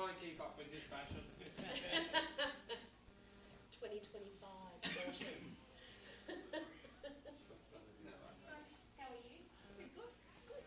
try and keep up with this fashion. 2025 version. How are you? Pretty good. Good.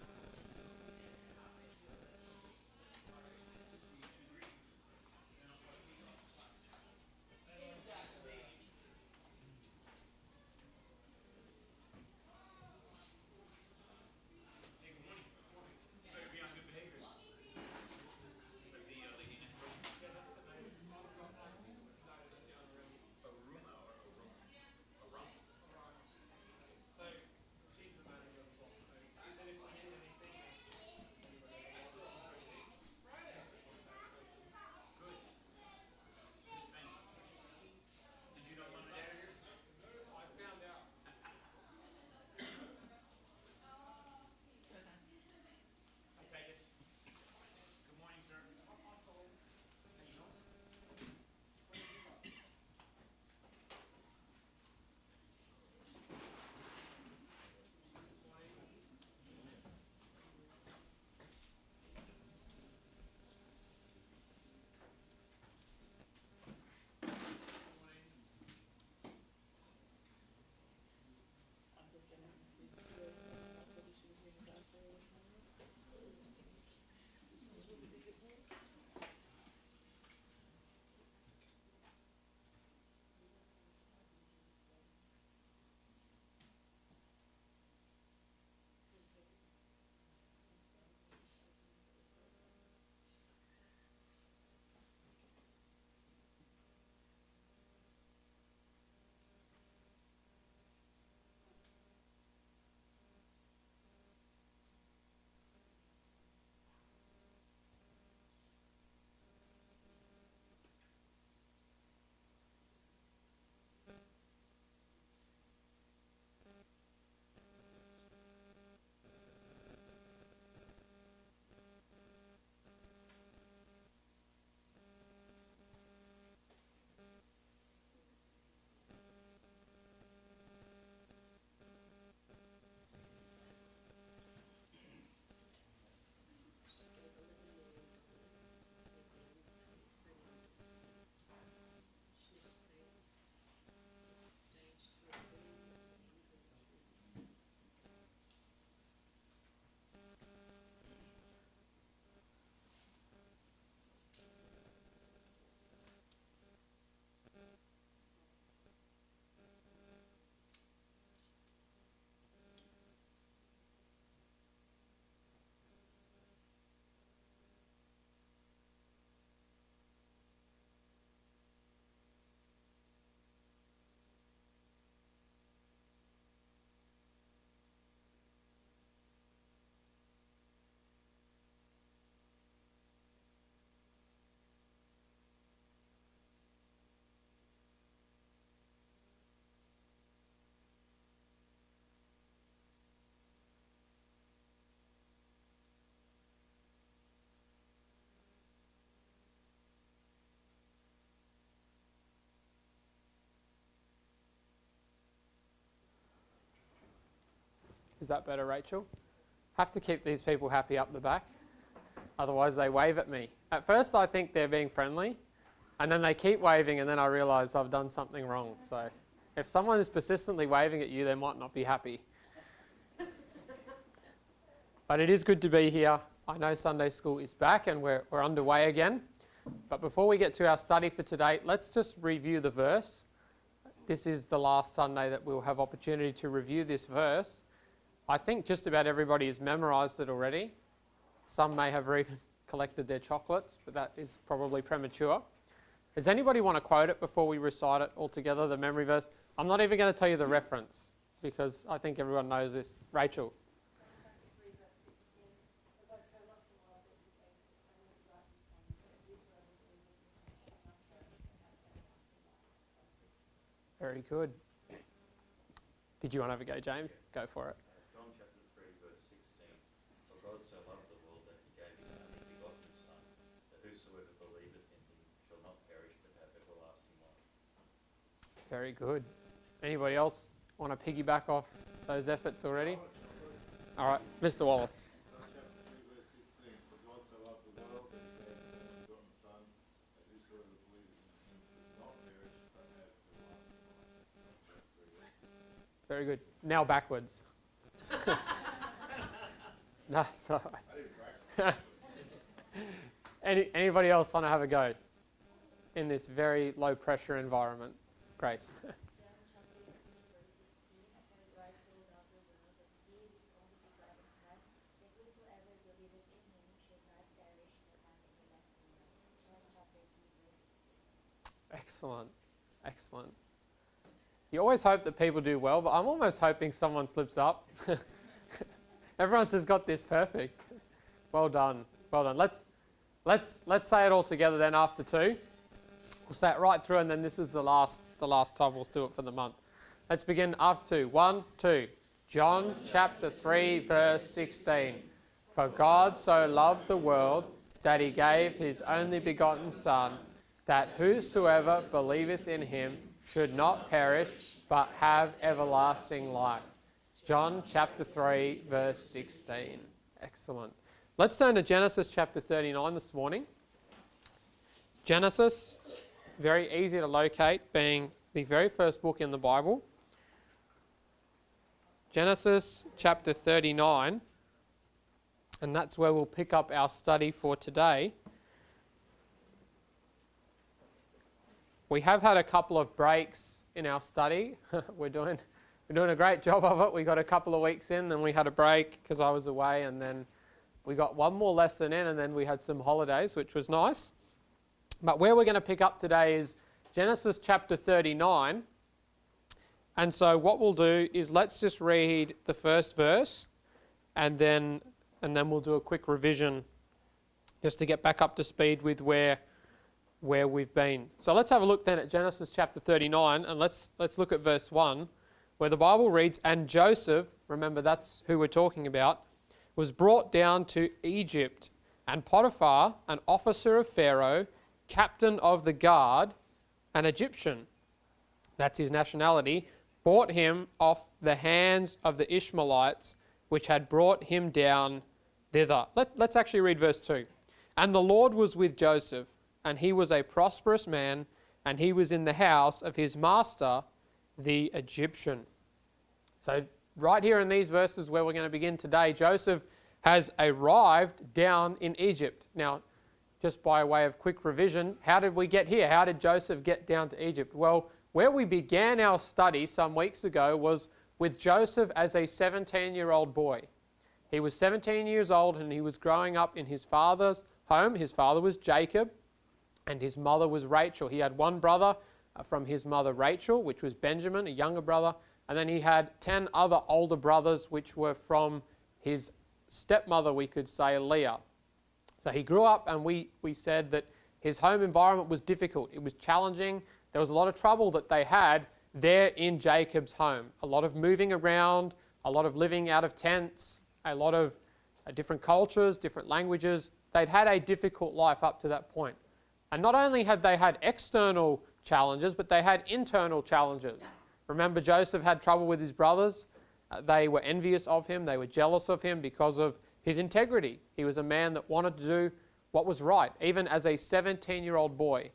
Is that better, Rachel? Have to keep these people happy up the back. Otherwise they wave at me. At first I think they're being friendly, and then they keep waving, and then I realise I've done something wrong. So if someone is persistently waving at you, they might not be happy. But it is good to be here. I know Sunday school is back and we're underway again. But before we get to our study for today, let's just review the verse. This is the last Sunday that we'll have opportunity to review this verse. I think just about everybody has memorised it already. Some may have even collected their chocolates, but that is probably premature. Does anybody want to quote it before we recite it all together, the memory verse? I'm not even going to tell you the reference because I think everyone knows this. Rachel. Very good. Did you want to have a go, James? Go for it. John chapter 3, verse 16. For God so loved the world that he gave his only begotten Son, that whosoever believeth in him shall not perish but have everlasting life. Very good. Anybody else want to piggyback off those efforts already? All right, Mr. Wallace. John chapter 3, verse 16. For God so loved the world that he gave his only begotten Son, Very good. Now backwards. No, it's all right. Anybody else want to have a go in this very low pressure environment? Grace. Excellent. Excellent. You always hope that people do well, but I'm almost hoping someone slips up. Everyone's just got this perfect. Well done. Well done. Let's say it all together then after 2. We'll say it right through, and then this is the last time we'll do it for the month. Let's begin after 2. 1, 2. John chapter 3 verse 16. For God so loved the world that he gave his only begotten Son, that whosoever believeth in him should not perish, but have everlasting life. John chapter 3 verse 16. Excellent. Let's turn to Genesis chapter 39 this morning. Genesis, very easy to locate, being the very first book in the Bible. Genesis chapter 39, and that's where we'll pick up our study for today. We have had a couple of breaks in our study. We're doing a great job of it. We got a couple of weeks in, then we had a break because I was away, and then we got one more lesson in, and then we had some holidays, which was nice. But where we're going to pick up today is Genesis chapter 39. And so what we'll do is let's just read the first verse, and then we'll do a quick revision just to get back up to speed with where we've been. So let's have a look then at Genesis chapter 39, and let's look at verse 1, where the Bible reads, "And Joseph," remember that's who we're talking about, "was brought down to Egypt, and Potiphar, an officer of Pharaoh, captain of the guard, an Egyptian," that's his nationality, "bought him off the hands of the Ishmaelites, which had brought him down thither." Let's actually read verse 2. "And the Lord was with Joseph, and he was a prosperous man, and he was in the house of his master, the Egyptian." So right here in these verses where we're going to begin today, Joseph has arrived down in Egypt. Now, just by way of quick revision, how did we get here? How did Joseph get down to Egypt? Well, where we began our study some weeks ago was with Joseph as a 17-year-old boy. He was 17 years old, and he was growing up in his father's home. His father was Jacob, and his mother was Rachel. He had one brother from his mother Rachel, which was Benjamin, a younger brother, and then he had 10 other older brothers, which were from his stepmother, we could say, Leah. So he grew up, and we said that his home environment was difficult. It was challenging. There was a lot of trouble that they had there in Jacob's home. A lot of moving around, a lot of living out of tents, a lot of different cultures, different languages. They'd had a difficult life up to that point. And not only had they had external challenges, but they had internal challenges. Remember, Joseph had trouble with his brothers. They were envious of him. They were jealous of him because of his integrity. He was a man that wanted to do what was right, even as a 17-year-old boy.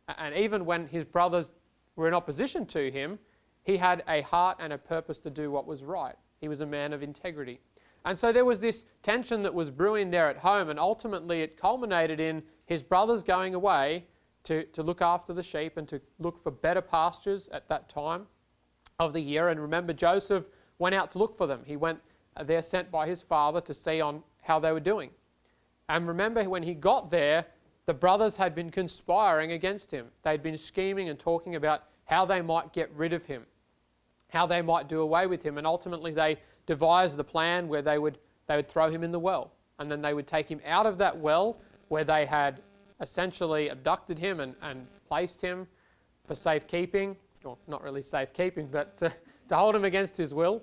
And even when his brothers were in opposition to him, he had a heart and a purpose to do what was right. He was a man of integrity. And so there was this tension that was brewing there at home, and ultimately it culminated in his brothers going away to look after the sheep and to look for better pastures at that time of the year. And remember, Joseph went out to look for them. He went there sent by his father to see on how they were doing. And remember, when he got there, the brothers had been conspiring against him. They'd been scheming and talking about how they might get rid of him, how they might do away with him. And ultimately they devised the plan where they would throw him in the well. And then they would take him out of that well where they had essentially abducted him and placed him for safekeeping, or not really safekeeping, but to hold him against his will.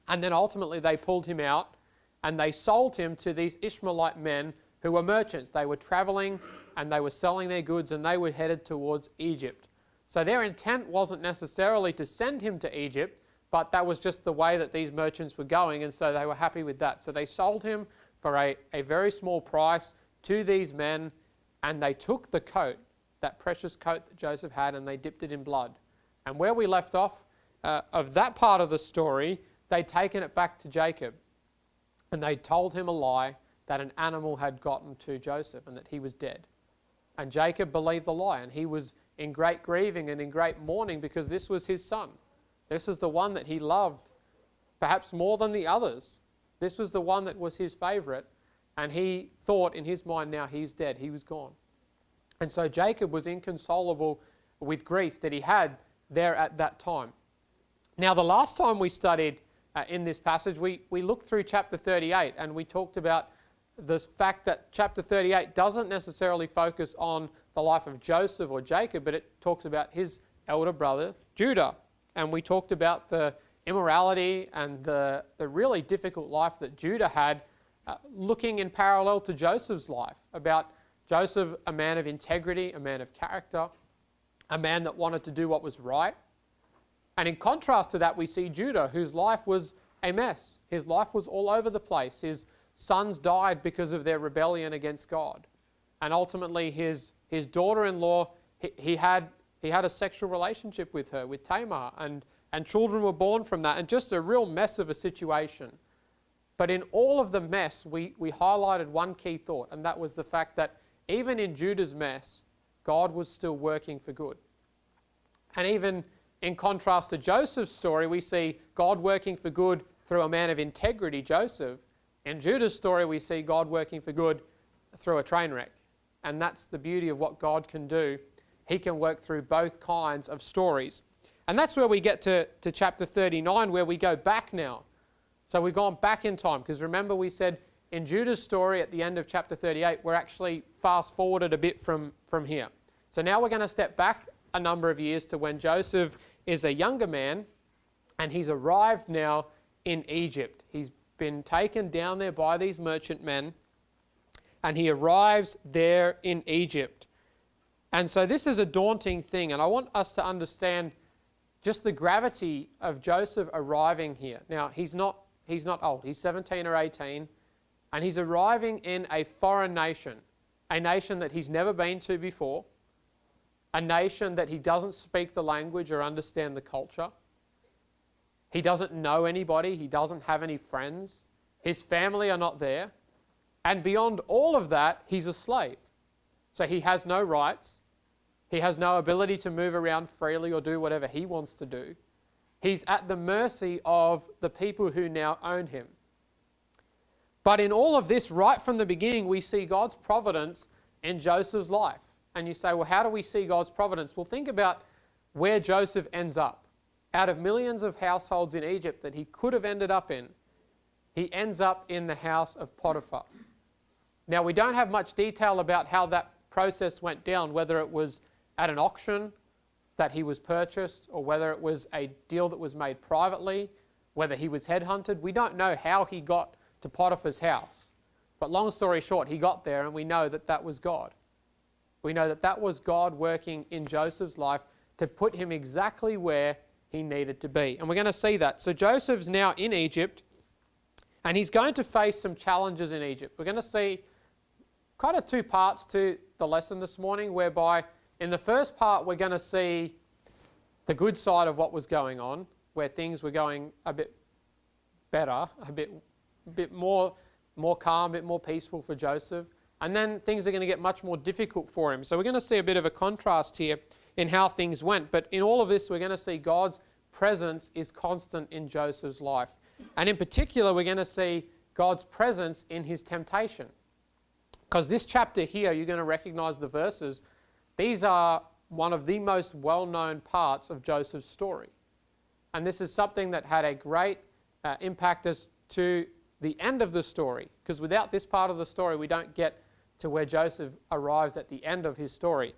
And then ultimately they pulled him out and they sold him to these Ishmaelite men who were merchants. They were traveling and they were selling their goods, and they were headed towards Egypt. So their intent wasn't necessarily to send him to Egypt, but that was just the way that these merchants were going, and so they were happy with that. So they sold him for a very small price to these men, and they took the coat, that precious coat that Joseph had, and they dipped it in blood. And where we left off of that part of the story, they'd taken it back to Jacob. And they told him a lie that an animal had gotten to Joseph and that he was dead. And Jacob believed the lie, and he was in great grieving and in great mourning because this was his son. This was the one that he loved, perhaps more than the others. This was the one that was his favourite, and he thought in his mind, now he's dead, he was gone. And so Jacob was inconsolable with grief that he had there at that time. Now, the last time we studied in this passage, we looked through chapter 38, and we talked about the fact that chapter 38 doesn't necessarily focus on the life of Joseph or Jacob, but it talks about his elder brother, Judah. And we talked about the immorality and the really difficult life that Judah had, looking in parallel to Joseph's life, about Joseph, a man of integrity, a man of character, a man that wanted to do what was right. And in contrast to that, we see Judah, whose life was a mess. His life was all over the place. His sons died because of their rebellion against God. And ultimately, his daughter-in-law, he had a sexual relationship with her, with Tamar, and children were born from that, and just a real mess of a situation. But in all of the mess, we highlighted one key thought, and that was the fact that even in Judah's mess, God was still working for good. And even in contrast to Joseph's story, we see God working for good through a man of integrity, Joseph. In Judah's story, we see God working for good through a train wreck. And that's the beauty of what God can do. He can work through both kinds of stories. And that's where we get to chapter 39, where we go back now. So we've gone back in time, because remember we said in Judah's story at the end of chapter 38, we're actually fast forwarded a bit from here. So now we're going to step back a number of years to when Joseph is a younger man, and he's arrived now in Egypt. He's been taken down there by these merchant men, and he arrives there in Egypt. And so this is a daunting thing, and I want us to understand just the gravity of Joseph arriving here. Now, he's not old. He's 17 or 18, and he's arriving in a foreign nation, a nation that he's never been to before, a nation that he doesn't speak the language or understand the culture. He doesn't know anybody. He doesn't have any friends. His family are not there. And beyond all of that, he's a slave. So he has no rights. He has no ability to move around freely or do whatever he wants to do. He's at the mercy of the people who now own him. But in all of this, right from the beginning, we see God's providence in Joseph's life. And you say, well, how do we see God's providence? Well, think about where Joseph ends up. Out of millions of households in Egypt that he could have ended up in, he ends up in the house of Potiphar. Now, we don't have much detail about how that process went down, whether it was at an auction that he was purchased, or whether it was a deal that was made privately, whether he was headhunted. We don't know how he got to Potiphar's house. But long story short, he got there, and we know that that was God. We know that that was God working in Joseph's life to put him exactly where he needed to be. And we're going to see that. So Joseph's now in Egypt, and he's going to face some challenges in Egypt. We're going to see kind of two parts to the lesson this morning, whereby in the first part we're going to see the good side of what was going on, where things were going a bit better, a bit more calm, a bit more peaceful for Joseph. And then things are going to get much more difficult for him. So we're going to see a bit of a contrast here in how things went. But in all of this, we're going to see God's presence is constant in Joseph's life. And in particular, we're going to see God's presence in his temptation. Because this chapter here, you're going to recognize the verses. These are one of the most well-known parts of Joseph's story. And this is something that had a great impact as to the end of the story. Because without this part of the story, we don't get to where Joseph arrives at the end of his story.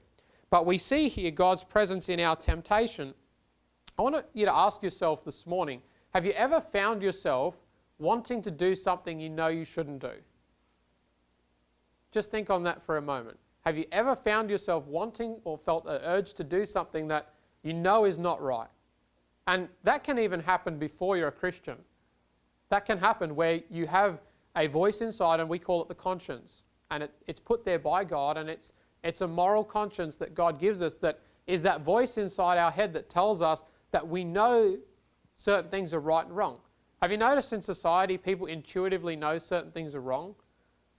But we see here God's presence in our temptation. I want you to ask yourself this morning, have you ever found yourself wanting to do something you know you shouldn't do? Just think on that for a moment. Have you ever found yourself wanting or felt an urge to do something that you know is not right? And that can even happen before you're a Christian. That can happen where you have a voice inside, and we call it the conscience. And it's put there by God, and it's a moral conscience that God gives us, that is that voice inside our head that tells us that we know certain things are right and wrong. Have you noticed in society people intuitively know certain things are wrong?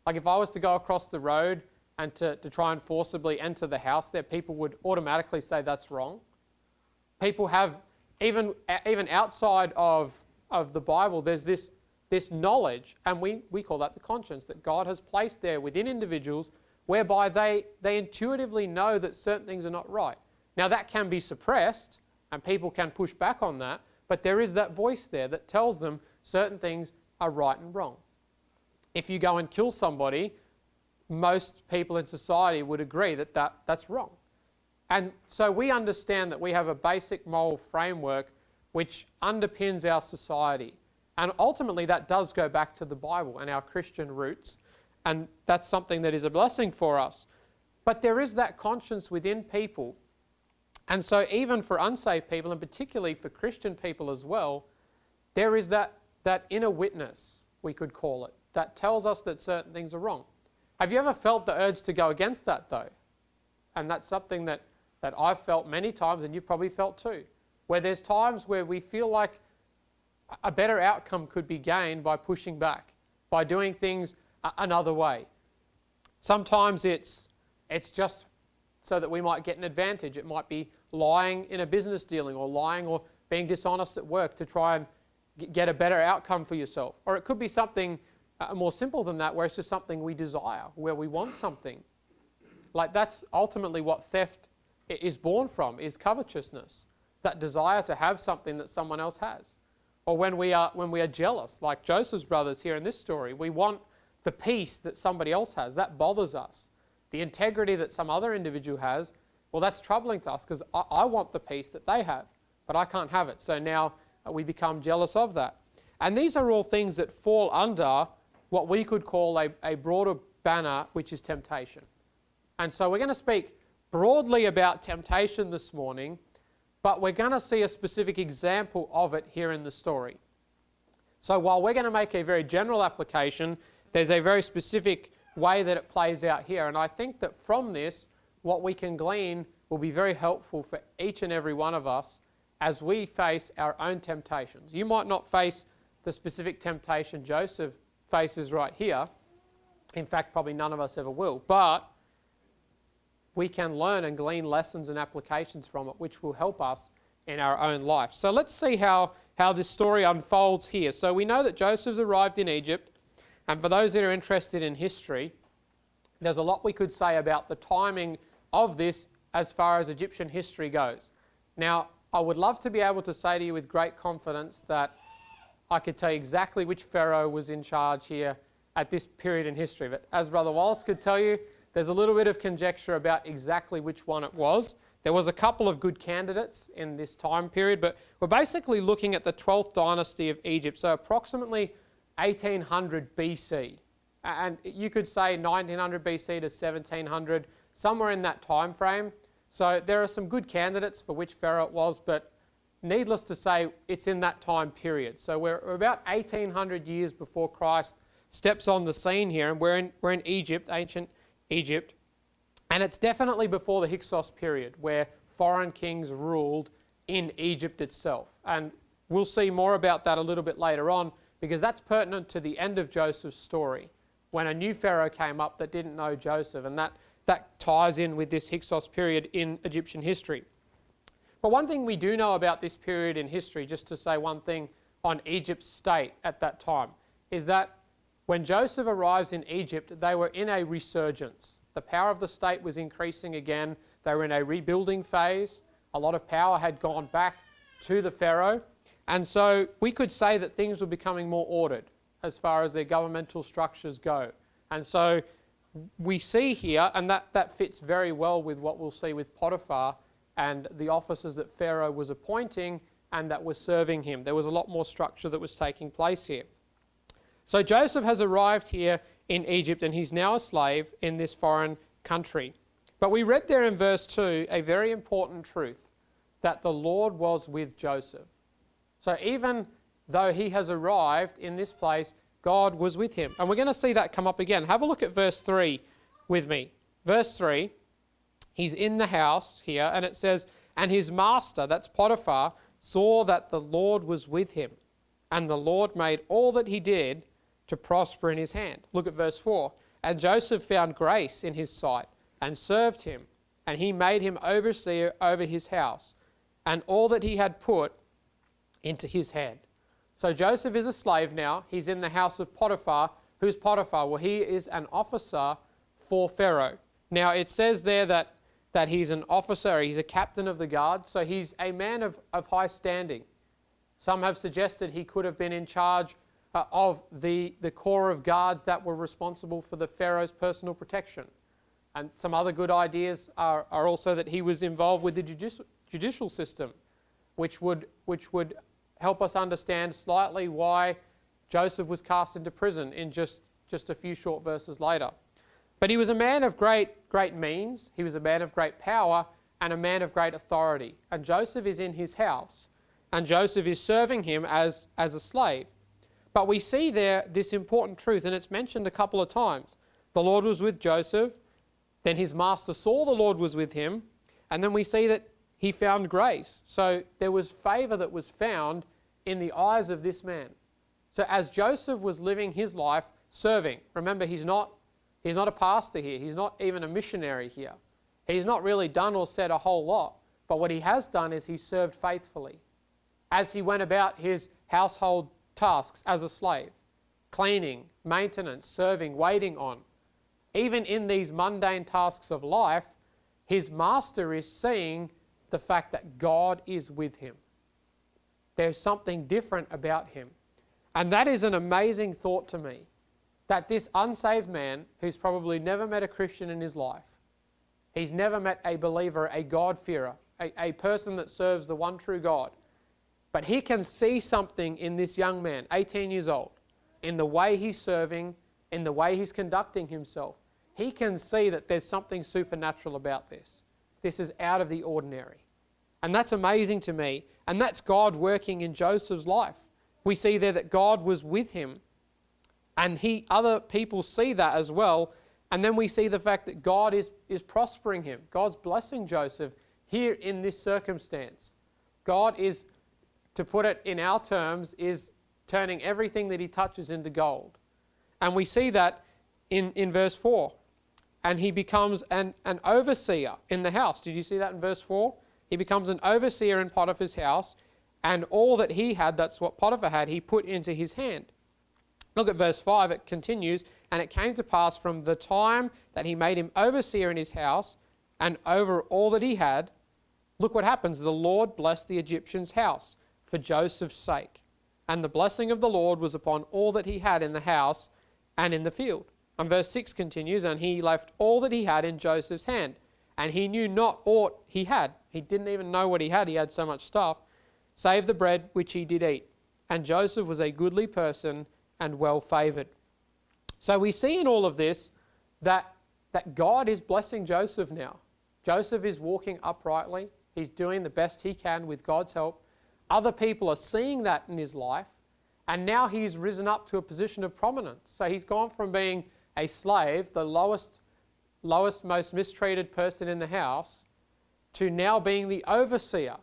Like if I was to go across the road and to try and forcibly enter the house there, people would automatically say that's wrong. People have, even outside of the Bible, there's this knowledge, and we call that the conscience, that God has placed there within individuals whereby they intuitively know that certain things are not right. Now that can be suppressed and people can push back on that, but there is that voice there that tells them certain things are right and wrong. If you go and kill somebody, most people in society would agree that that's wrong. And so we understand that we have a basic moral framework which underpins our society. And ultimately that does go back to the Bible and our Christian roots. And that's something that is a blessing for us. But there is that conscience within people. And so even for unsaved people, and particularly for Christian people as well, there is that inner witness, we could call it, that tells us that certain things are wrong. Have you ever felt the urge to go against that though? And that's something that I've felt many times, and you've probably felt too, where there's times where we feel like a better outcome could be gained by pushing back, by doing things another way. Sometimes it's just so that we might get an advantage. It might be lying in a business dealing, or lying or being dishonest at work to try and get a better outcome for yourself. Or it could be something more simple than that, where it's just something we desire, where we want something. Like that's ultimately what theft is born from, is covetousness, that desire to have something that someone else has. Or when we are jealous, like Joseph's brothers here in this story, we want the peace that somebody else has. That bothers us. The integrity that some other individual has, well, that's troubling to us, because I want the peace that they have, but I can't have it. So now we become jealous of that. And these are all things that fall under what we could call a broader banner, which is temptation. And so we're going to speak broadly about temptation this morning, but we're going to see a specific example of it here in the story. So while we're going to make a very general application, there's a very specific way that it plays out here. And I think that from this, what we can glean will be very helpful for each and every one of us as we face our own temptations. You might not face the specific temptation Joseph faces right here. In fact, probably none of us ever will. But we can learn and glean lessons and applications from it, which will help us in our own life. So let's see how this story unfolds here. So we know that Joseph's arrived in Egypt. And for those that are interested in history, there's a lot we could say about the timing of this as far as Egyptian history goes. Now, I would love to be able to say to you with great confidence that I could tell you exactly which Pharaoh was in charge here at this period in history. But as Brother Wallace could tell you, there's a little bit of conjecture about exactly which one it was. There was a couple of good candidates in this time period, but we're basically looking at the 12th dynasty of Egypt, so approximately 1800 BC. And you could say 1900 BC to 1700, somewhere in that time frame. So there are some good candidates for which Pharaoh it was, but needless to say, it's in that time period. So we're about 1800 years before Christ steps on the scene here, and we're in Egypt, ancient Egypt. And it's definitely before the Hyksos period, where foreign kings ruled in Egypt itself. And we'll see more about that a little bit later on, because that's pertinent to the end of Joseph's story, when a new Pharaoh came up that didn't know Joseph, and that ties in with this Hyksos period in Egyptian history. But one thing we do know about this period in history, just to say one thing on Egypt's state at that time, is that when Joseph arrives in Egypt, they were in a resurgence. The power of the state was increasing again. They were in a rebuilding phase. A lot of power had gone back to the Pharaoh. And so we could say that things were becoming more ordered as far as their governmental structures go. And so we see here, and that fits very well with what we'll see with Potiphar and the officers that Pharaoh was appointing and that were serving him. There was a lot more structure that was taking place here. So Joseph has arrived here in Egypt, and he's now a slave in this foreign country. But we read there in verse 2 a very important truth, that the Lord was with Joseph. So even though he has arrived in this place, God was with him. And we're going to see that come up again. Have a look at verse 3 with me. Verse 3, he's in the house here, and it says, and his master, that's Potiphar, saw that the Lord was with him, and the Lord made all that he did to prosper in his hand. Look at verse 4. And Joseph found grace in his sight and served him, and he made him overseer over his house, and all that he had put into his hand. So Joseph is a slave now. He's in the house of Potiphar. Who's Potiphar? Well, he is an officer for Pharaoh. Now, it says there that he's an officer, he's a captain of the guard, so he's a man of high standing. Some have suggested he could have been in charge of the corps of guards that were responsible for the Pharaoh's personal protection. And some other good ideas are also that he was involved with the judicial system, which would help us understand slightly why Joseph was cast into prison in just a few short verses later. But he was a man of great means, he was a man of great power, and a man of great authority. And Joseph is in his house, and Joseph is serving him as a slave. But we see there this important truth, and it's mentioned a couple of times. The Lord was with Joseph, then his master saw the Lord was with him, and then we see that he found grace. So there was favour that was found in the eyes of this man. So as Joseph was living his life serving, remember he's not a pastor here, he's not even a missionary here. He's not really done or said a whole lot, but what he has done is he served faithfully. As he went about his household tasks as a slave, cleaning, maintenance, serving, waiting on, even in these mundane tasks of life, his master is seeing the fact that God is with him. There's something different about him. And that is an amazing thought to me, that this unsaved man, who's probably never met a Christian in his life, he's never met a believer, a God-fearer, a person that serves the one true God, but he can see something in this young man, 18 years old, in the way he's serving, in the way he's conducting himself. He can see that there's something supernatural about this. This is out of the ordinary. And that's amazing to me. And that's God working in Joseph's life. We see there that God was with him. And other people see that as well. And then we see the fact that God is prospering him. God's blessing Joseph here in this circumstance. God is, to put it in our terms, is turning everything that he touches into gold. And we see that in verse 4. And he becomes an overseer in the house. Did you see that in verse 4? He becomes an overseer in Potiphar's house, and all that he had, that's what Potiphar had, he put into his hand. Look at verse 5, it continues, and it came to pass from the time that he made him overseer in his house and over all that he had, look what happens. The Lord blessed the Egyptian's house for Joseph's sake. And the blessing of the Lord was upon all that he had in the house and in the field. And verse 6 continues, and he left all that he had in Joseph's hand, and he knew not aught he had. He didn't even know what he had so much stuff, save the bread which he did eat. And Joseph was a goodly person and well favoured. So we see in all of this that God is blessing Joseph now. Joseph is walking uprightly. He's doing the best he can with God's help. Other people are seeing that in his life, and now he's risen up to a position of prominence. So he's gone from being a slave, the lowest, most mistreated person in the house, to now being the overseer.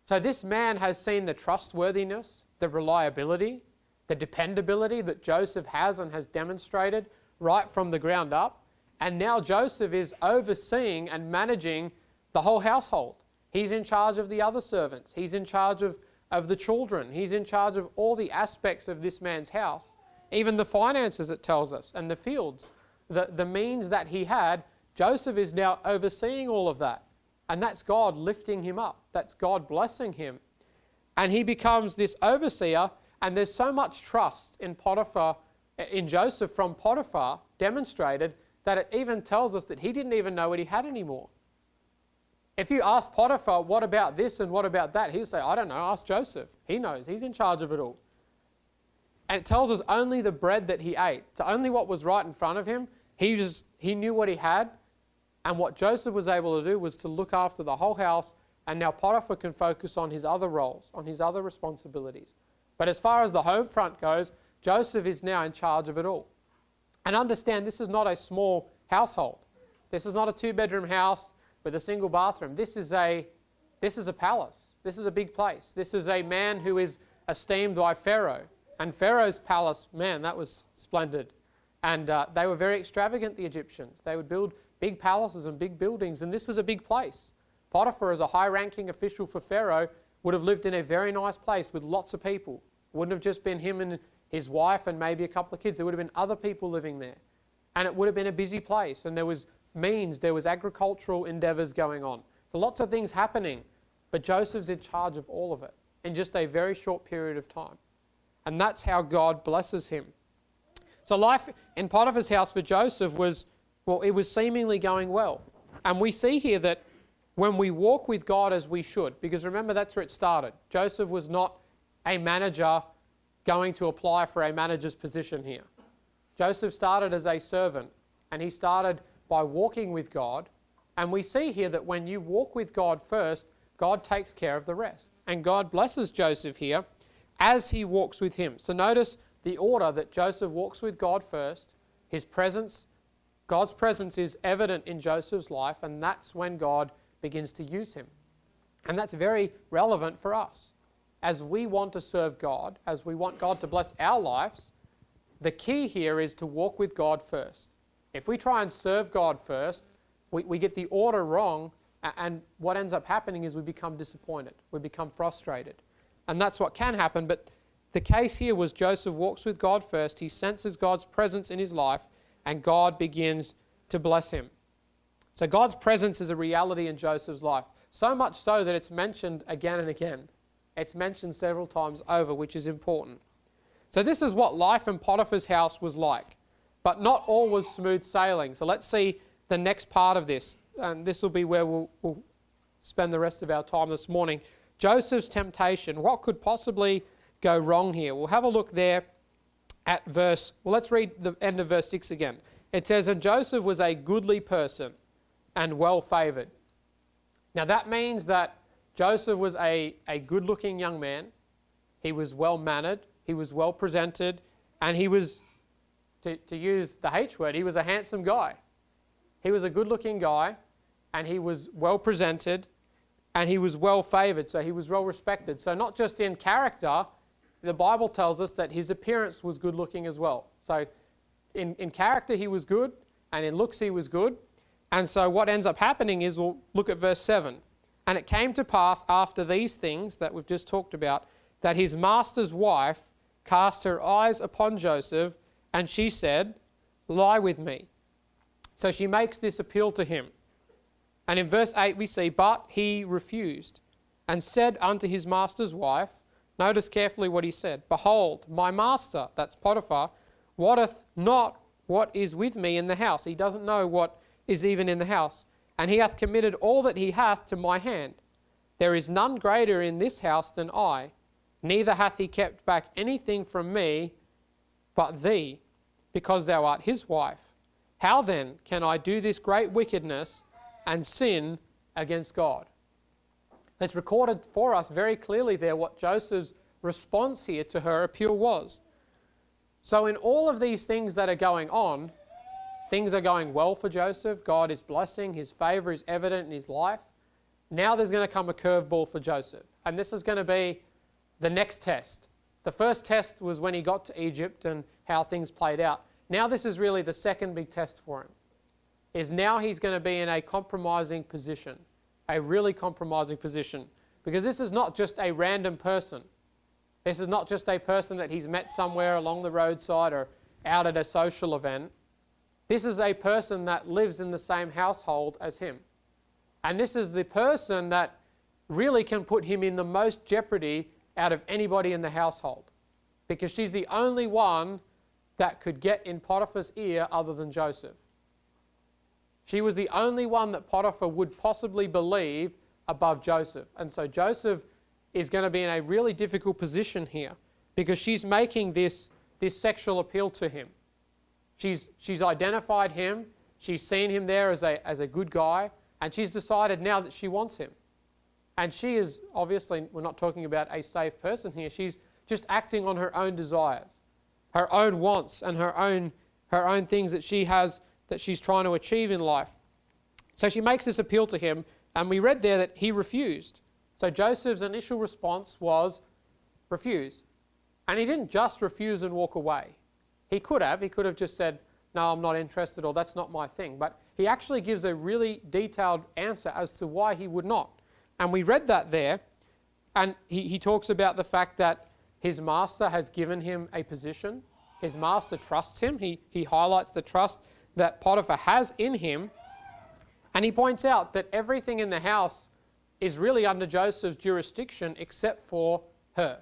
So this man has seen the trustworthiness, the reliability, the dependability that Joseph has and has demonstrated right from the ground up. And now Joseph is overseeing and managing the whole household. He's in charge of the other servants. He's in charge of the children. He's in charge of all the aspects of this man's house. Even the finances, it tells us, and the fields. The means that he had, Joseph is now overseeing all of that. And that's God lifting him up. That's God blessing him. And he becomes this overseer, and there's so much trust in Joseph from Potiphar demonstrated that it even tells us that he didn't even know what he had anymore. If you ask Potiphar, what about this and what about that? He'll say, I don't know, ask Joseph. He knows, he's in charge of it all. And it tells us only the bread that he ate, so only what was right in front of him. He knew what he had, and what Joseph was able to do was to look after the whole house, and now Potiphar can focus on his other roles, on his other responsibilities. But as far as the home front goes, Joseph is now in charge of it all. And understand, this is not a small household. This is not a 2-bedroom house with a single bathroom. This is a This is a palace. This is a big place. This is a man who is esteemed by Pharaoh. And Pharaoh's palace, man, that was splendid. And they were very extravagant, the Egyptians. They would build big palaces and big buildings, and this was a big place. Potiphar, as a high-ranking official for Pharaoh, would have lived in a very nice place with lots of people. It wouldn't have just been him and his wife and maybe a couple of kids. There would have been other people living there. And it would have been a busy place, and there was means, there was agricultural endeavours going on. So lots of things happening, but Joseph's in charge of all of it in just a very short period of time. And that's how God blesses him. So life in Potiphar's house for Joseph was, well, it was seemingly going well. And we see here that when we walk with God as we should, because remember that's where it started. Joseph was not a manager going to apply for a manager's position here. Joseph started as a servant, and he started by walking with God. And we see here that when you walk with God first, God takes care of the rest. And God blesses Joseph here as he walks with him. So notice the order that Joseph walks with God first. His presence, God's presence is evident in Joseph's life, and that's when God begins to use him. And that's very relevant for us. As we want to serve God, as we want God to bless our lives, the key here is to walk with God first. If we try and serve God first, we get the order wrong, and what ends up happening is we become disappointed. We become frustrated. And that's what can happen, but the case here was Joseph walks with God first. He senses God's presence in his life, and God begins to bless him. So God's presence is a reality in Joseph's life, so much so that it's mentioned again and again. It's mentioned several times over, which is important. So this is what life in Potiphar's house was like. But not all was smooth sailing. So let's see the next part of this. And this will be where we'll spend the rest of our time this morning. Joseph's temptation. What could possibly go wrong here? We'll have a look there at let's read the end of verse 6 again. It says, "And Joseph was a goodly person and well favoured." Now that means that Joseph was a good-looking young man. He was well-mannered. He was well-presented. And he was, to use the H word, he was a handsome guy. He was a good-looking guy, and he was well-presented, and he was well-favoured, so he was well-respected. So not just in character, the Bible tells us that his appearance was good-looking as well. So in character he was good, and in looks he was good. And so what ends up happening is, we'll look at verse 7. "And it came to pass after these things that we've just talked about, that his master's wife cast her eyes upon Joseph, and she said, 'Lie with me.'" So she makes this appeal to him. And in verse 8 we see, "But he refused, and said unto his master's wife," notice carefully what he said, "Behold, my master," that's Potiphar, "wotteth not what is with me in the house." He doesn't know what is even in the house. "And he hath committed all that he hath to my hand. There is none greater in this house than I, neither hath he kept back anything from me but thee, because thou art his wife. How then can I do this great wickedness and sin against God?" It's recorded for us very clearly there what Joseph's response here to her appeal was. So in all of these things that are going on, things are going well for Joseph. God is blessing. His favour is evident in his life. Now there's going to come a curveball for Joseph. And this is going to be the next test. The first test was when he got to Egypt and how things played out. Now this is really the second big test for him. Is now he's going to be in a compromising position. A really compromising position. Because this is not just a random person. This is not just a person that he's met somewhere along the roadside or out at a social event. This is a person that lives in the same household as him. And this is the person that really can put him in the most jeopardy out of anybody in the household. Because she's the only one that could get in Potiphar's ear other than Joseph. She was the only one that Potiphar would possibly believe above Joseph. And so Joseph is going to be in a really difficult position here because she's making this sexual appeal to him. She's identified him, she's seen him there as a good guy, and she's decided now that she wants him. And she is, obviously, we're not talking about a safe person here, she's just acting on her own desires, her own wants, and her own things that she has, that she's trying to achieve in life. So she makes this appeal to him, and we read there that he refused. So Joseph's initial response was refuse. And he didn't just refuse and walk away. He could have just said, no, I'm not interested, or that's not my thing. But he actually gives a really detailed answer as to why he would not. And we read that there. And he talks about the fact that his master has given him a position. His master trusts him. He highlights the trust that Potiphar has in him. And he points out that everything in the house is really under Joseph's jurisdiction except for her.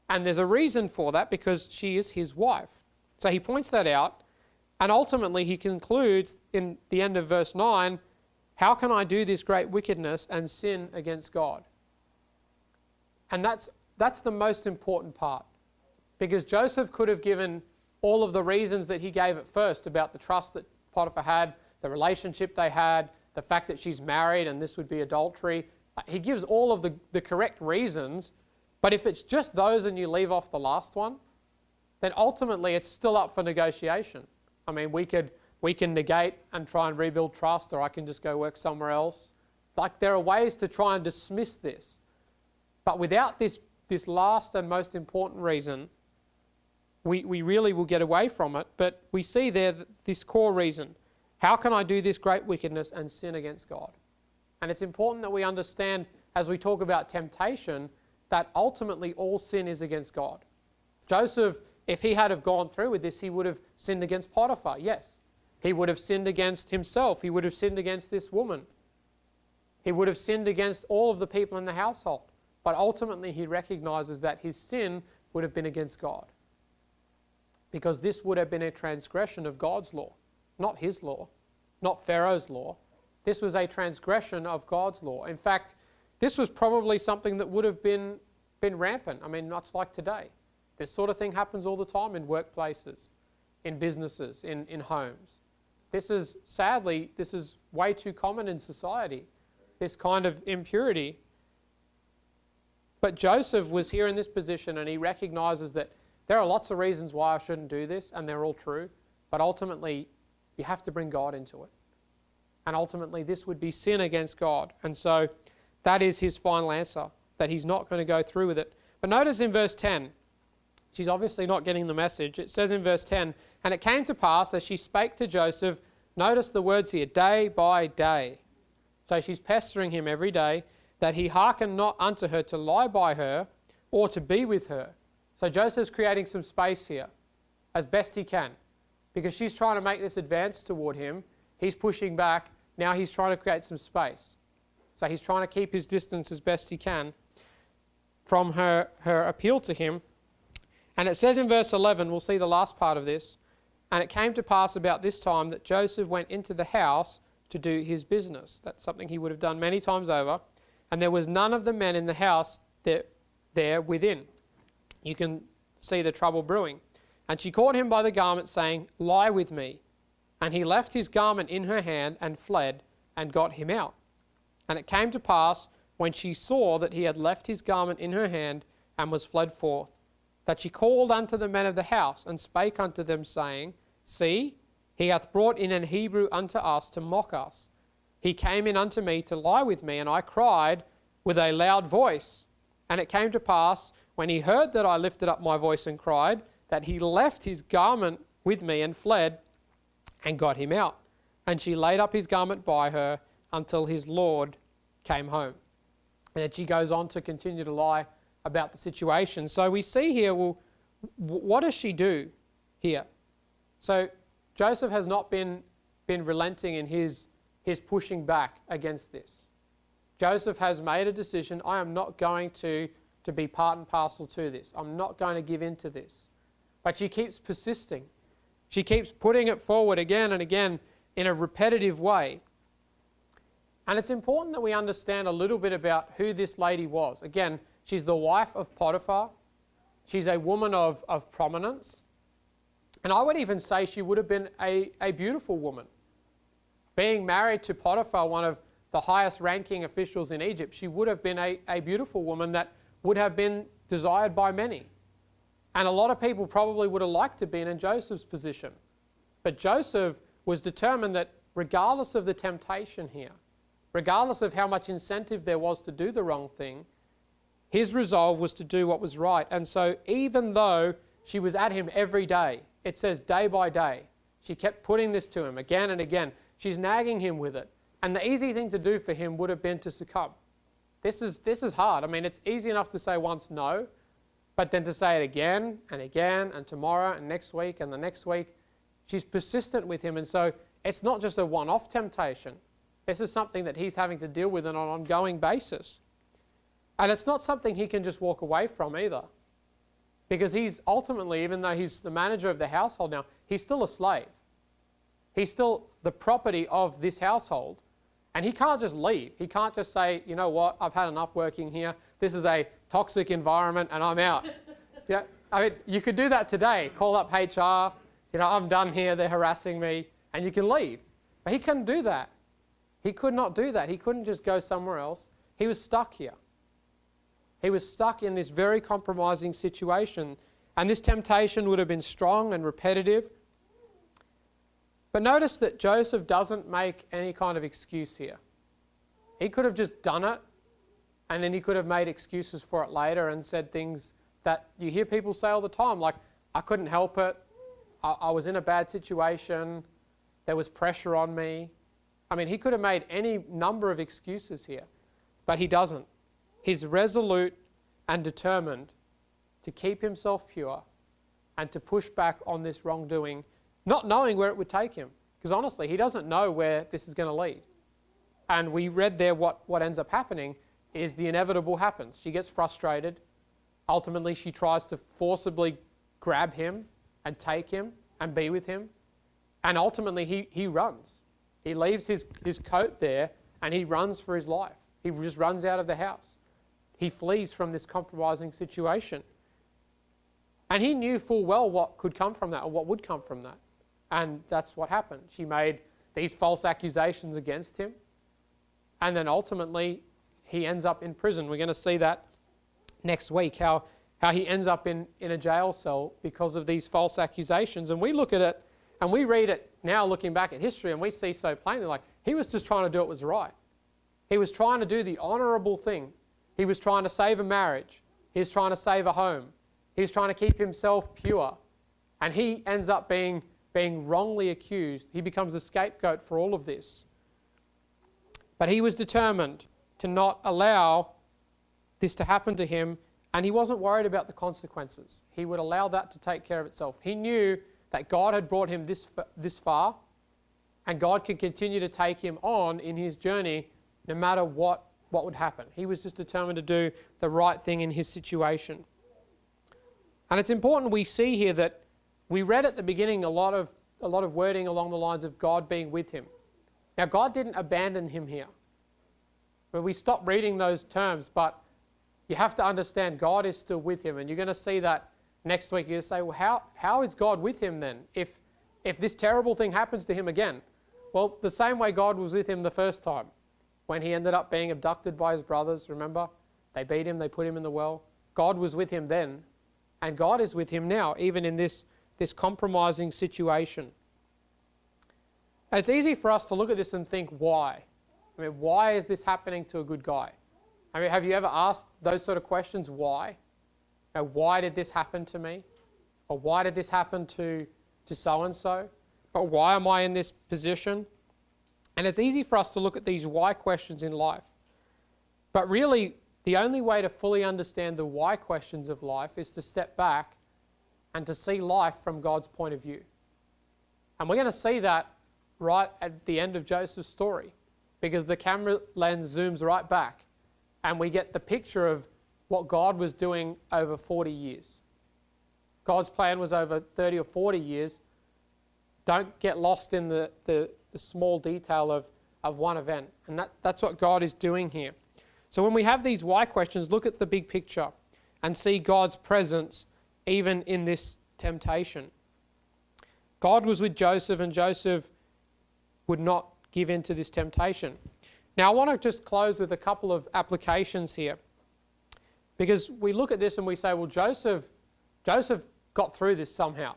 And there's a reason for that, because she is his wife. So he points that out. And ultimately he concludes in the end of verse 9, how can I do this great wickedness and sin against God? And that's the most important part. Because Joseph could have given all of the reasons that he gave at first about the trust that Potiphar had, the relationship they had, the fact that she's married and this would be adultery. He gives all of the correct reasons, but if it's just those and you leave off the last one, then ultimately it's still up for negotiation. I mean, we can negate and try and rebuild trust, or I can just go work somewhere else. Like, there are ways to try and dismiss this. But without this last and most important reason, we really will get away from it. But we see there this core reason. How can I do this great wickedness and sin against God? And it's important that we understand, as we talk about temptation, that ultimately all sin is against God. Joseph, if he had have gone through with this, he would have sinned against Potiphar, yes. He would have sinned against himself. He would have sinned against this woman. He would have sinned against all of the people in the household. But ultimately he recognizes that his sin would have been against God. Because this would have been a transgression of God's law, not his law, not Pharaoh's law. This was a transgression of God's law. In fact, this was probably something that would have been rampant. I mean, much like today. This sort of thing happens all the time in workplaces, in businesses, in homes. Sadly, this is way too common in society, this kind of impurity. But Joseph was here in this position, and he recognizes that there are lots of reasons why I shouldn't do this, and they're all true. But ultimately, you have to bring God into it. And ultimately, this would be sin against God. And so that is his final answer, that he's not going to go through with it. But notice in verse 10, she's obviously not getting the message. It says in verse 10, and it came to pass as she spake to Joseph, notice the words here, day by day. So she's pestering him every day, that he hearken not unto her to lie by her or to be with her. So Joseph's creating some space here as best he can, because she's trying to make this advance toward him. He's pushing back. Now he's trying to create some space. So he's trying to keep his distance as best he can from her appeal to him. And it says in verse 11, we'll see the last part of this, and it came to pass about this time that Joseph went into the house to do his business. That's something he would have done many times over. And there was none of the men in the house there within. You can see the trouble brewing. And she caught him by the garment, saying, lie with me. And he left his garment in her hand and fled and got him out. And it came to pass, when she saw that he had left his garment in her hand and was fled forth, that she called unto the men of the house and spake unto them, saying, see, he hath brought in an Hebrew unto us to mock us. He came in unto me to lie with me, and I cried with a loud voice. And it came to pass, when he heard that I lifted up my voice and cried, that he left his garment with me and fled and got him out. And she laid up his garment by her until his Lord came home. And then she goes on to continue to lie about the situation. So we see here, well, what does she do here? So Joseph has not been relenting in his pushing back against this. Joseph has made a decision. I am not going to be part and parcel to this. I'm not going to give in to this. But she keeps persisting. She keeps putting it forward again and again in a repetitive way. And it's important that we understand a little bit about who this lady was. Again, she's the wife of Potiphar. She's a woman of prominence. And I would even say she would have been a beautiful woman. Being married to Potiphar, one of the highest ranking officials in Egypt, she would have been a beautiful woman that would have been desired by many. And a lot of people probably would have liked to be in Joseph's position. But Joseph was determined that regardless of the temptation here, regardless of how much incentive there was to do the wrong thing, his resolve was to do what was right. And so even though she was at him every day, it says day by day, she kept putting this to him again and again. She's nagging him with it. And the easy thing to do for him would have been to succumb. This is hard. I mean, it's easy enough to say once no, but then to say it again and again and tomorrow and next week and the next week. She's persistent with him. And so it's not just a one-off temptation. This is something that he's having to deal with on an ongoing basis. And it's not something he can just walk away from either. Because he's ultimately, even though he's the manager of the household now, he's still a slave. He's still the property of this household. And he can't just leave. He can't just say, you know what, I've had enough working here. This is a toxic environment and I'm out. Yeah, I mean, you could do that today. Call up HR, I'm done here, they're harassing me, and you can leave. But he couldn't do that. He could not do that. He couldn't just go somewhere else. He was stuck here. He was stuck in this very compromising situation. And this temptation would have been strong and repetitive. But notice that Joseph doesn't make any kind of excuse here. He could have just done it, and then he could have made excuses for it later and said things that you hear people say all the time, like, I couldn't help it, I was in a bad situation, there was pressure on me. I mean, he could have made any number of excuses here, but he doesn't. He's resolute and determined to keep himself pure and to push back on this wrongdoing, not knowing where it would take him. Because honestly, he doesn't know where this is going to lead. And we read there what ends up happening is the inevitable happens. She gets frustrated. Ultimately, she tries to forcibly grab him and take him and be with him. And ultimately, he runs. He leaves his coat there and he runs for his life. He just runs out of the house. He flees from this compromising situation. And he knew full well what could come from that or what would come from that. And that's what happened. She made these false accusations against him. And then ultimately, he ends up in prison. We're going to see that next week, how he ends up in a jail cell because of these false accusations. And we look at it and we read it now looking back at history and we see so plainly, like, he was just trying to do what was right. He was trying to do the honourable thing. He was trying to save a marriage. He was trying to save a home. He was trying to keep himself pure. And he ends up being wrongly accused. He becomes the scapegoat for all of this. But he was determined to not allow this to happen to him, and he wasn't worried about the consequences. He would allow that to take care of itself. He knew that God had brought him this far, and God could continue to take him on in his journey no matter what would happen. He was just determined to do the right thing in his situation. And it's important we see here that we read at the beginning a lot of wording along the lines of God being with him. Now, God didn't abandon him here. But we stopped reading those terms, but you have to understand God is still with him. And you're going to see that next week. You're going to say, well, how is God with him then? If this terrible thing happens to him again? Well, the same way God was with him the first time, when he ended up being abducted by his brothers, remember? They beat him, they put him in the well. God was with him then, and God is with him now, even in this compromising situation. And it's easy for us to look at this and think, why? I mean, why is this happening to a good guy? I mean, have you ever asked those sort of questions? Why? You know, why did this happen to me? Or why did this happen to so-and-so? Or why am I in this position? And it's easy for us to look at these why questions in life. But really, the only way to fully understand the why questions of life is to step back and to see life from God's point of view. And we're going to see that right at the end of Joseph's story, because the camera lens zooms right back and we get the picture of what God was doing over 40 years. God's plan was over 30 or 40 years. Don't get lost in the small detail of one event. And that's what God is doing here. So when we have these why questions, look at the big picture and see God's presence even in this temptation. God was with Joseph, and Joseph would not give in to this temptation. Now I want to just close with a couple of applications here, because we look at this and we say, well, Joseph got through this somehow.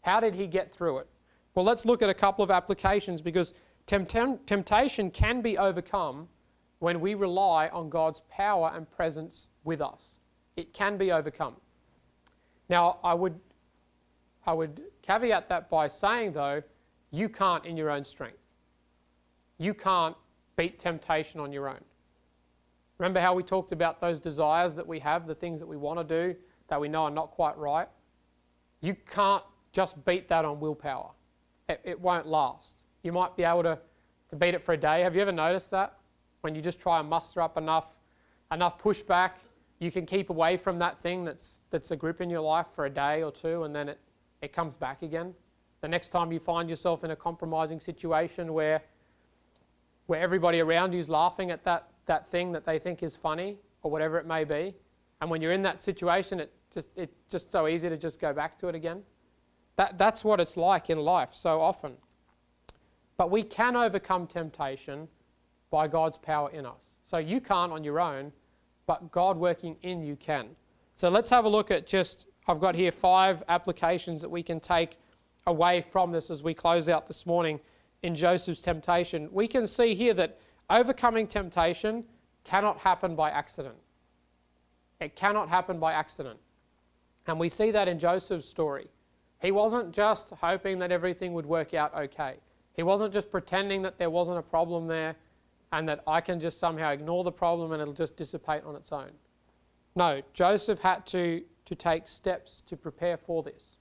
How did he get through it? Well, let's look at a couple of applications, because temptation can be overcome when we rely on God's power and presence with us. It can be overcome. Now, I would caveat that by saying, though, you can't in your own strength. You can't beat temptation on your own. Remember how we talked about those desires that we have, the things that we want to do that we know are not quite right? You can't just beat that on willpower. It won't last. You might be able to beat it for a day. Have you ever noticed that? When you just try and muster up enough pushback, you can keep away from that thing that's a grip in your life for a day or two, and then it comes back again. The next time you find yourself in a compromising situation where everybody around you is laughing at that thing that they think is funny or whatever it may be, and when you're in that situation, it's just so easy to just go back to it again. That's what it's like in life so often. But we can overcome temptation by God's power in us. So you can't on your own, but God working in you can. So let's have a look at I've got here 5 applications that we can take away from this as we close out this morning in Joseph's temptation. We can see here that overcoming temptation cannot happen by accident. It cannot happen by accident. And we see that in Joseph's story. He wasn't just hoping that everything would work out okay. He wasn't just pretending that there wasn't a problem there and that I can just somehow ignore the problem and it'll just dissipate on its own. No, Joseph had to take steps to prepare for this.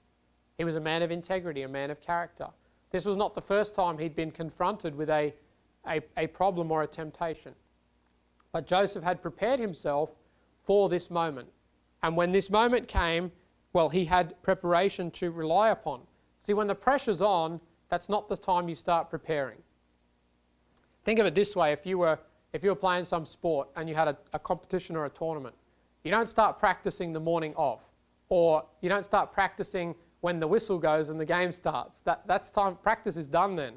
He was a man of integrity, a man of character. This was not the first time he'd been confronted with a problem or a temptation. But Joseph had prepared himself for this moment. And when this moment came, well, he had preparation to rely upon. See, when the pressure's on, that's not the time you start preparing. Think of it this way: if you were playing some sport and you had a competition or a tournament, you don't start practicing the morning of, or you don't start practicing when the whistle goes and the game starts. That's time. Practice is done then.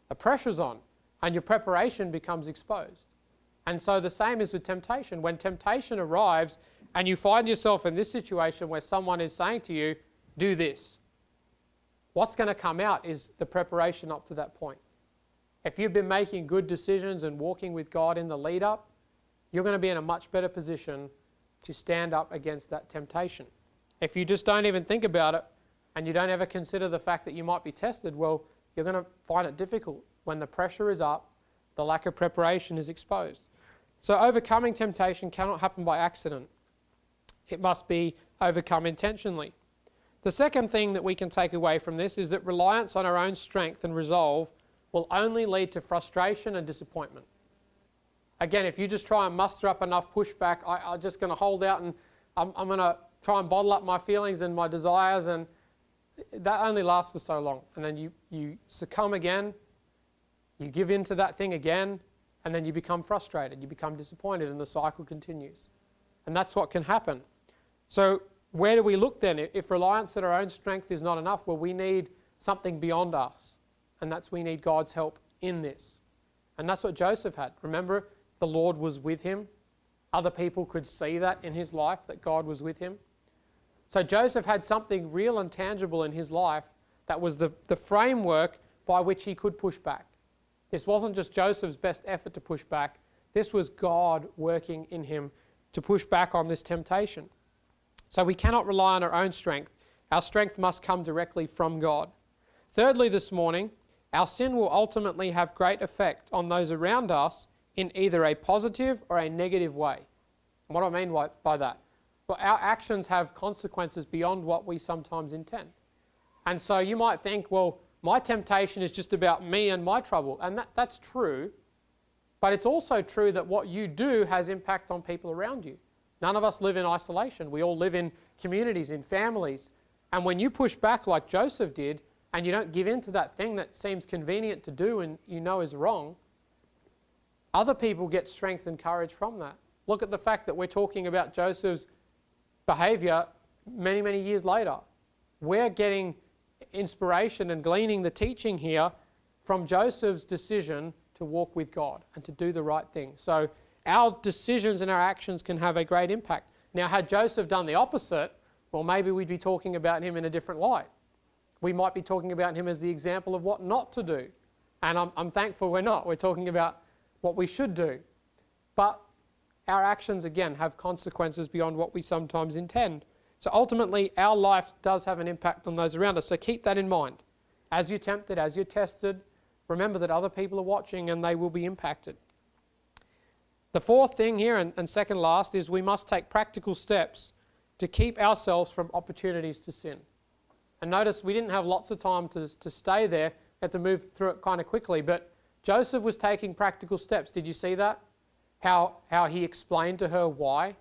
The pressure's on, and your preparation becomes exposed. And so the same is with temptation. When temptation arrives and you find yourself in this situation where someone is saying to you, do this, what's going to come out is the preparation up to that point. If you've been making good decisions and walking with God in the lead up, you're going to be in a much better position to stand up against that temptation. If you just don't even think about it and you don't ever consider the fact that you might be tested, well, you're going to find it difficult. When the pressure is up, the lack of preparation is exposed. So overcoming temptation cannot happen by accident. It must be overcome intentionally. The second thing that we can take away from this is that reliance on our own strength and resolve will only lead to frustration and disappointment. Again, if you just try and muster up enough pushback, I'm just going to hold out and I'm going to try and bottle up my feelings and my desires, and that only lasts for so long. And then you succumb again, you give in to that thing again, and then you become frustrated, you become disappointed, and the cycle continues. And that's what can happen. So where do we look then? If reliance on our own strength is not enough, well, we need something beyond us. And that's we need God's help in this. And that's what Joseph had. Remember, the Lord was with him. Other people could see that in his life, that God was with him. So Joseph had something real and tangible in his life that was the framework by which he could push back. This wasn't just Joseph's best effort to push back. This was God working in him to push back on this temptation. So we cannot rely on our own strength. Our strength must come directly from God. Thirdly, this morning, our sin will ultimately have great effect on those around us in either a positive or a negative way. And what do I mean by that? Well, our actions have consequences beyond what we sometimes intend. And so you might think, well, my temptation is just about me and my trouble. And that's true. But it's also true that what you do has impact on people around you. None of us live in isolation. We all live in communities, in families. And when you push back like Joseph did, and you don't give in to that thing that seems convenient to do and you know is wrong, other people get strength and courage from that. Look at the fact that we're talking about Joseph's behavior many, many years later. We're getting inspiration and gleaning the teaching here from Joseph's decision to walk with God and to do the right thing. So our decisions and our actions can have a great impact. Now, had Joseph done the opposite, well, maybe we'd be talking about him in a different light. We might be talking about him as the example of what not to do. And I'm thankful we're not. We're talking about what we should do. But our actions, again, have consequences beyond what we sometimes intend. So ultimately, our life does have an impact on those around us. So keep that in mind. As you're tempted, as you're tested, remember that other people are watching and they will be impacted. The fourth thing here, and second last, is we must take practical steps to keep ourselves from opportunities to sin. And notice we didn't have lots of time to stay there. We had to move through it kind of quickly. But Joseph was taking practical steps. Did you see that? How he explained to her why.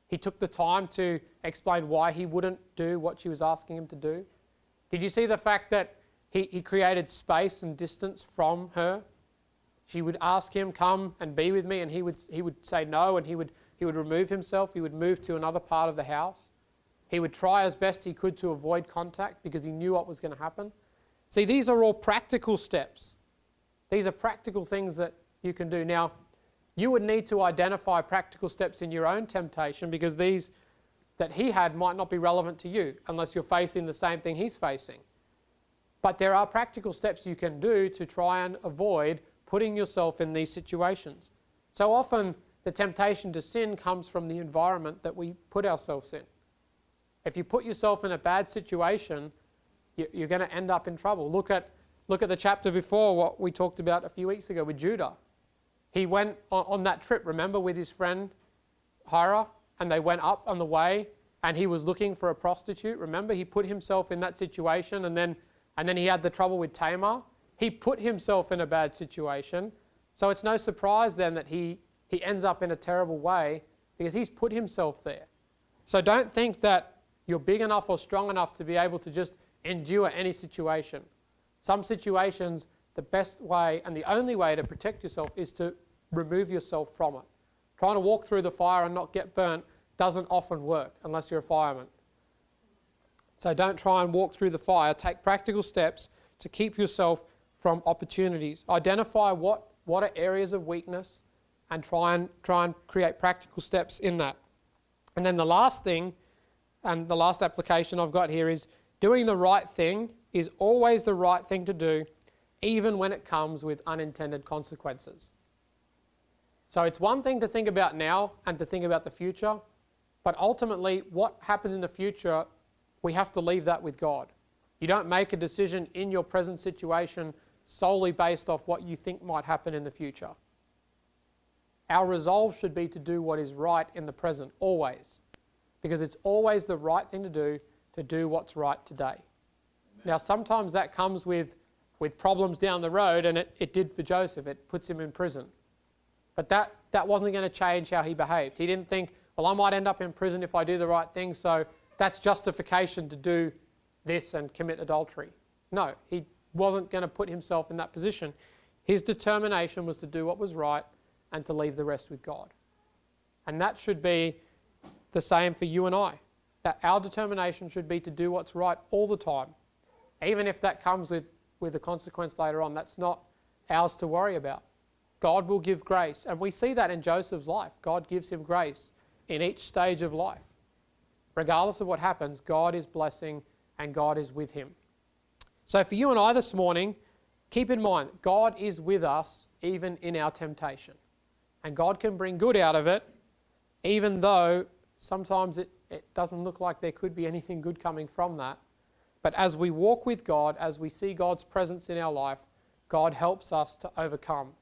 He took the time to explain why he wouldn't do what she was asking him to do. Did you see the fact that he created space and distance from her? She would ask him, come and be with me, and he would say no, and he would remove himself. He would move to another part of the house. He would try as best he could to avoid contact because he knew what was going to happen. See, these are all practical steps. These are practical things that you can do. Now, you would need to identify practical steps in your own temptation because these that he had might not be relevant to you unless you're facing the same thing he's facing. But there are practical steps you can do to try and avoid putting yourself in these situations. So often the temptation to sin comes from the environment that we put ourselves in. If you put yourself in a bad situation, you're going to end up in trouble. Look at the chapter before, what we talked about a few weeks ago with Judah. He went on that trip, remember, with his friend Hira, and they went up on the way, and he was looking for a prostitute. Remember, he put himself in that situation, and then he had the trouble with Tamar. He put himself in a bad situation. So it's no surprise then that he ends up in a terrible way because he's put himself there. So don't think that you're big enough or strong enough to be able to just endure any situation. Some situations, the best way and the only way to protect yourself is to remove yourself from it. Trying to walk through the fire and not get burnt doesn't often work unless you're a fireman. So don't try and walk through the fire. Take practical steps to keep yourself from opportunities. Identify what are areas of weakness and try and create practical steps in that. And then the last thing, and the last application I've got here is doing the right thing is always the right thing to do, even when it comes with unintended consequences. So it's one thing to think about now and to think about the future, but ultimately what happens in the future, we have to leave that with God. You don't make a decision in your present situation solely based off what you think might happen in the future. Our resolve should be to do what is right in the present, always. Because it's always the right thing to do what's right today. Amen. Now, sometimes that comes with problems down the road, and it did for Joseph. It puts him in prison. But that wasn't going to change how he behaved. He didn't think, well, I might end up in prison if I do the right thing, so that's justification to do this and commit adultery. No, he wasn't going to put himself in that position. His determination was to do what was right and to leave the rest with God. And that should be the same for you and I. That our determination should be to do what's right all the time. Even if that comes with a consequence later on, that's not ours to worry about. God will give grace. And we see that in Joseph's life. God gives him grace in each stage of life. Regardless of what happens, God is blessing and God is with him. So for you and I this morning, keep in mind, God is with us even in our temptation. And God can bring good out of it, even though sometimes it doesn't look like there could be anything good coming from that. But as we walk with God, as we see God's presence in our life, God helps us to overcome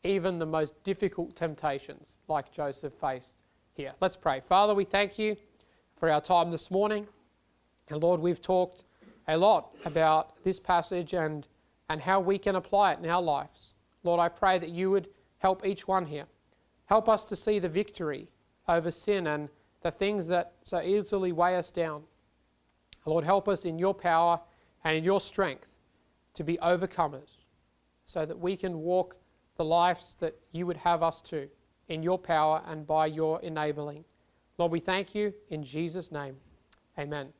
even the most difficult temptations like Joseph faced here. Let's pray. Father, we thank you for our time this morning. And Lord, we've talked a lot about this passage and how we can apply it in our lives. Lord, I pray that you would help each one here. Help us to see the victory over sin and the things that so easily weigh us down. Lord, help us in your power and in your strength to be overcomers so that we can walk the lives that you would have us to in your power and by your enabling. Lord, we thank you in Jesus' name. Amen.